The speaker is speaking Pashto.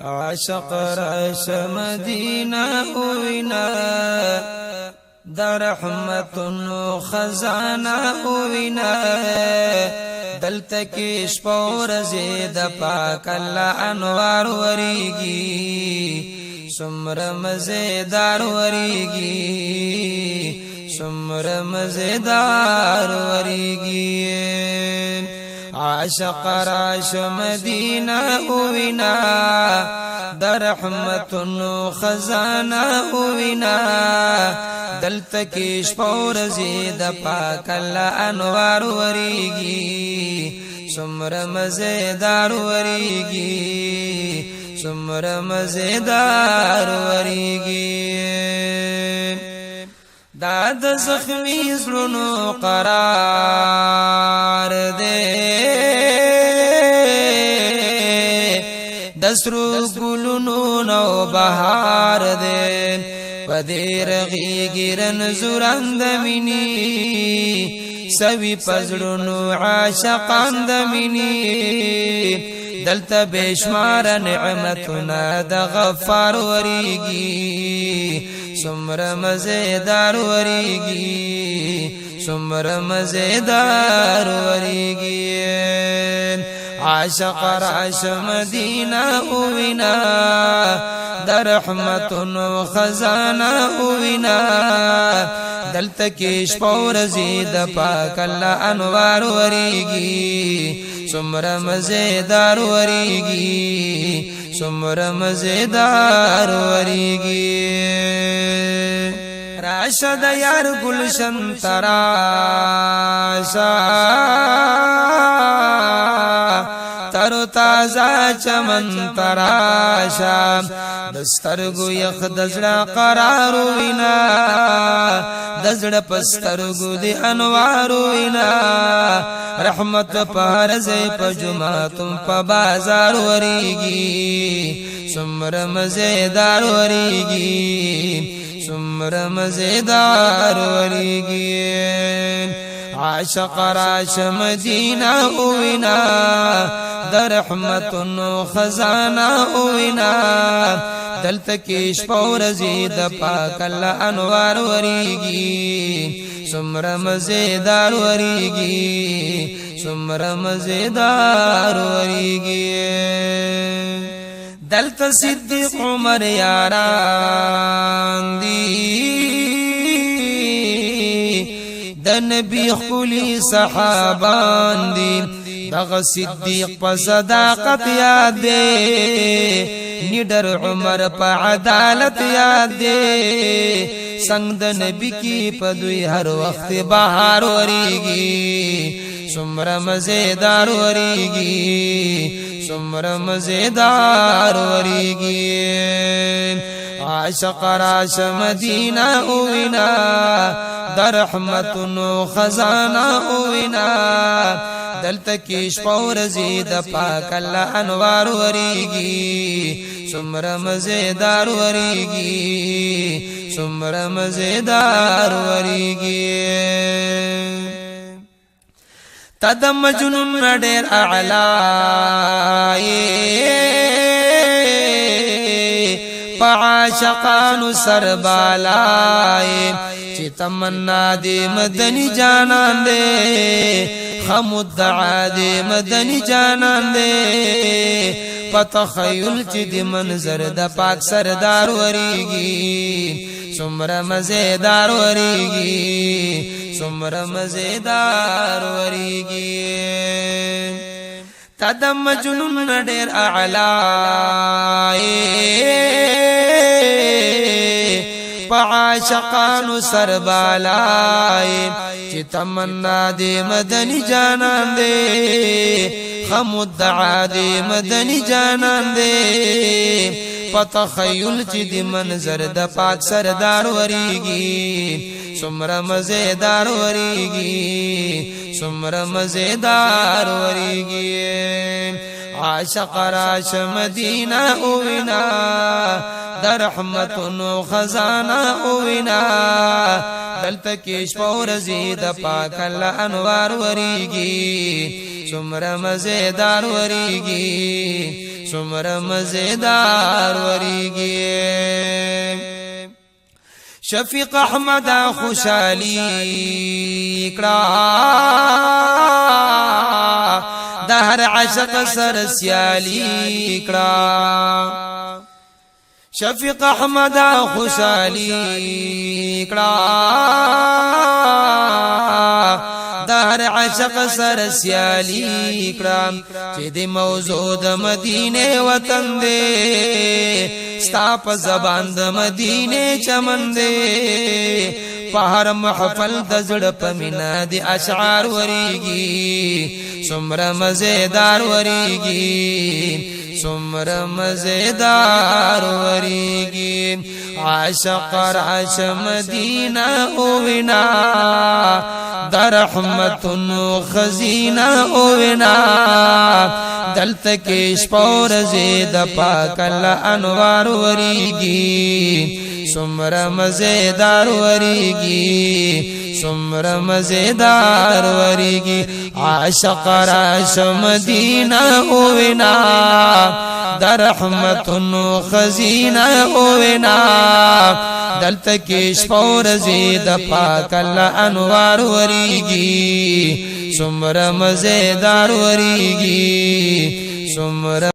عاشق راش مدینہ وینا در رحمت خزانہ وینا دلته کې شپور زید پاک الله انوار وریږي سمر مزیدار وریږي سمر مزیدار وریږي عاشق راش مدینہ وینا در رحمت خزانہ وینا دلته کې شپور زید پاک الله انوار وریږي سمر مزیدار وریږي سمر مزیدار وریږي داد زخمی زړونو قرار دے دسرو گلونو نو بهار دے پدیر غیگرن زوران دمینی سوی پزړونو عاشقان دمینی دلته بشمار نعمتنا د غفار وریږي سمر مزیدار وریږي سمر مزیدار وریږي عاشق راش مدینہ وینا در رحمت خزانہ وینا دلته کې شپور زید پاک الله انوار وریږي سمر مزیدار وریږي سمر مزیدار وریږي راشد یار گلشن تراشا تر تازه چمن تراشا دسترگو یخ دزړه قرار وینا دزړه پسترگو دی انوار وینا رحمت پارز په جمعتم په بازار وریږي سمر مزیدار وریږي سمر مزیدار وریږي عاشق راش مدینہ وینا در رحمت خزانہ وینا دلته کې شپور زید پاک الله انوار وریږي سمر مزیدار وریږي سمر مزیدار وریږي دلته صدیق عمر یاران دی د نبی خلی صحابان دی دغه صدیق په صداقت یاد دی نډر عمر په عدالت یاد دی څنګه د نبی کی په دوی هر وخت بهار وریږي سمر مزیدار وریږي سمر مزیدار وریږي عاشق راش مدینہ وینا در رحمت خزانہ وینا دلته کې شپور زید پاک الله انوار وریږي سمر مزیدار وریږي سمر مزیدار وریږي تد مجنون ډېر اعلی پعاشقانو سربالای چې تمنا دې مدني جانان دې خمدعا دې مدني جانان دې پتخیل چې دې منظر د پاک سردار وریږي سمر مزیدار وریږي سمر مزیدار وریږي تدم جنون ډېر اعلی پعاشقانو سربالای چې تمنا دې مدني جانان دې خمدعا دې مدني جانان دې پتخیل چې دې منظر د پاک سردار وریږي سمر مزیدار وریږي سمر مزیدار وریږي عاشق راش مدینہ اوینا در رحمتونو خزانہ اوینا دلتا کش پورزی دا پاک اللہ انوار وریگی سمر مزیدار وریگی سمر مزیدار وریگی شفیق احمد خوشالی کڑا دہر عشق سر سیالی کڑا شفیق احمد خوشالی کڑا دہر عشق سر سیالی کڑا چی دی موضوع دا مدینے وطن دے ستا پا زبان دا مدینے چمن دے پہر محفل دا زڑ پا منا دی اشعار وریگی سمر مزیدار وریگی سمر مزیدار وریگی عاشق راش مدینہ اوینا در رحمتن خزینہ اوینا دلت کش پور زید پاک اللہ انوار وریگی سمر مزیدار وریگی سمر مزیدار وریگی عاشق راش مدینہ اوینا در رحمتن خزینہ اوینا دلت کش پور زید پاک اللہ انوار وریگی سمر مزیدار وریگی سمر